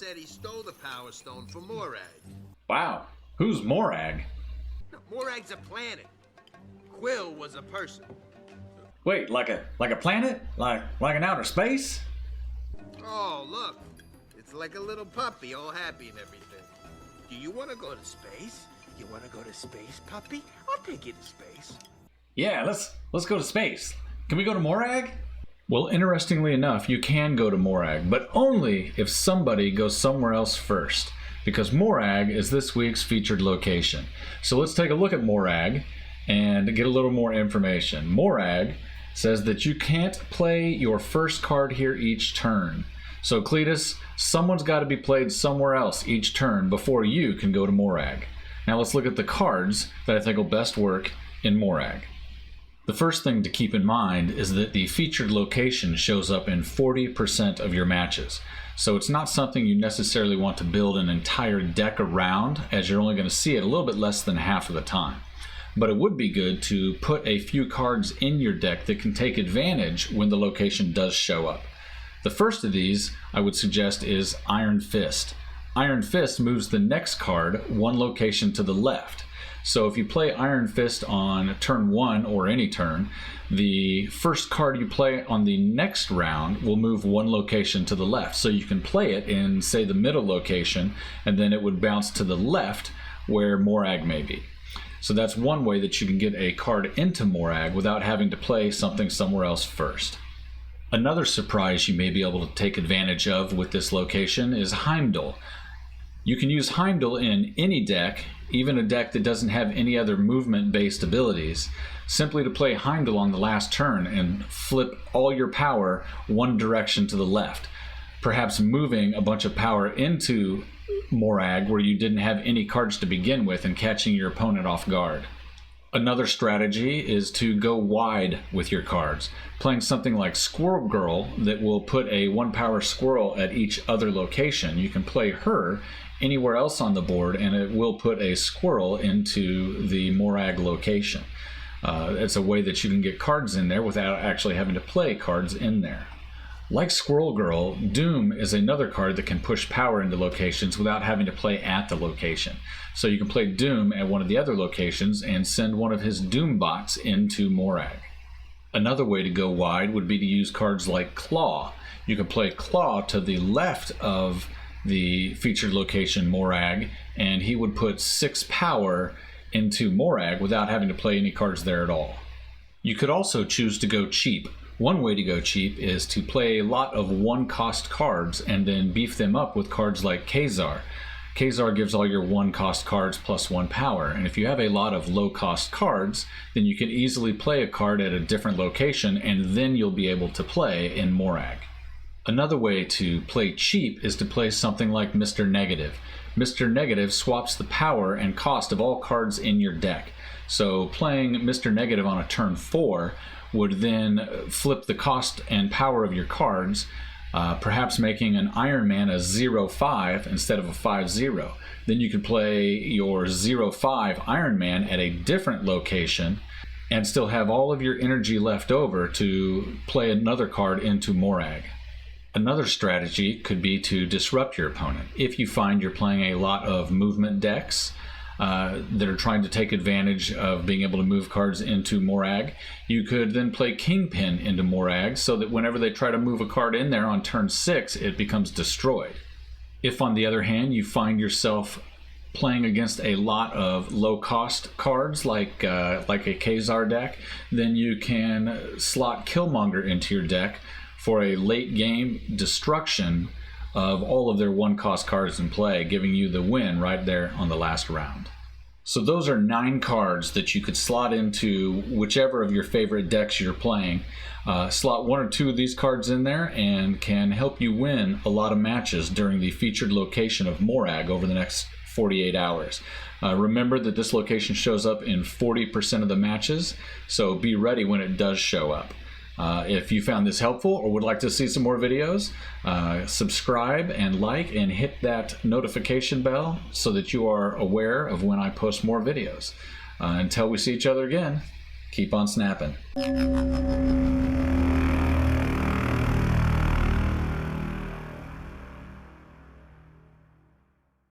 said he stole the Power Stone from Morag. Wow, who's Morag? No, Morag's a planet. Quill was a person. Wait, like a planet? Like an outer space? Oh, look. It's like a little puppy, all happy and everything. Do you want to go to space? You want to go to space, puppy? I'll take you to space. Yeah, let's go to space. Can we go to Morag? Well, interestingly enough, you can go to Morag, but only if somebody goes somewhere else first, because Morag is this week's featured location. So let's take a look at Morag and get a little more information. Morag says that you can't play your first card here each turn. So Cletus, someone's got to be played somewhere else each turn before you can go to Morag. Now let's look at the cards that I think will best work in Morag. The first thing to keep in mind is that the featured location shows up in 40% of your matches. So it's not something you necessarily want to build an entire deck around, as you're only going to see it a little bit less than half of the time. But it would be good to put a few cards in your deck that can take advantage when the location does show up. The first of these I would suggest is Iron Fist. Iron Fist moves the next card one location to the left. So if you play Iron Fist on turn 1 or any turn, the first card you play on the next round will move one location to the left. So you can play it in, say, the middle location, and then it would bounce to the left where Morag may be. So that's one way that you can get a card into Morag without having to play something somewhere else first. Another surprise you may be able to take advantage of with this location is Heimdall. You can use Heimdall in any deck, even a deck that doesn't have any other movement-based abilities, simply to play Heimdall on the last turn and flip all your power one direction to the left, perhaps moving a bunch of power into Morag where you didn't have any cards to begin with and catching your opponent off guard. Another strategy is to go wide with your cards, playing something like Squirrel Girl that will put a 1-power squirrel at each other location. You can play her anywhere else on the board and it will put a squirrel into the Morag location. It's a way that you can get cards in there without actually having to play cards in there. Like Squirrel Girl, Doom is another card that can push power into locations without having to play at the location. So you can play Doom at one of the other locations and send one of his Doom bots into Morag. Another way to go wide would be to use cards like Claw. You can play Claw to the left of the featured location Morag, and he would put 6 power into Morag without having to play any cards there at all. You could also choose to go cheap. One way to go cheap is to play a lot of 1-cost cards and then beef them up with cards like Khazar. Khazar gives all your 1-cost cards plus 1 power, and if you have a lot of low-cost cards, then you can easily play a card at a different location and then you'll be able to play in Morag. Another way to play cheap is to play something like Mr. Negative. Mr. Negative swaps the power and cost of all cards in your deck. So playing Mr. Negative on a turn 4 would then flip the cost and power of your cards, perhaps making an Iron Man a 0-5 instead of a 5-0. Then you could play your 0-5 Iron Man at a different location and still have all of your energy left over to play another card into Morag. Another strategy could be to disrupt your opponent. If you find you're playing a lot of movement decks that are trying to take advantage of being able to move cards into Morag, you could then play Kingpin into Morag so that whenever they try to move a card in there on turn 6, it becomes destroyed. If on the other hand you find yourself playing against a lot of low-cost cards like a Khazar deck, then you can slot Killmonger into your deck for a late game destruction of all of their 1-cost cards in play, giving you the win right there on the last round. So those are 9 cards that you could slot into whichever of your favorite decks you're playing. Slot 1 or 2 of these cards in there and can help you win a lot of matches during the featured location of Morag over the next 48 hours. Remember that this location shows up in 40% of the matches, so be ready when it does show up. If you found this helpful or would like to see some more videos, subscribe and like and hit that notification bell so that you are aware of when I post more videos. Until we see each other again, keep on snapping.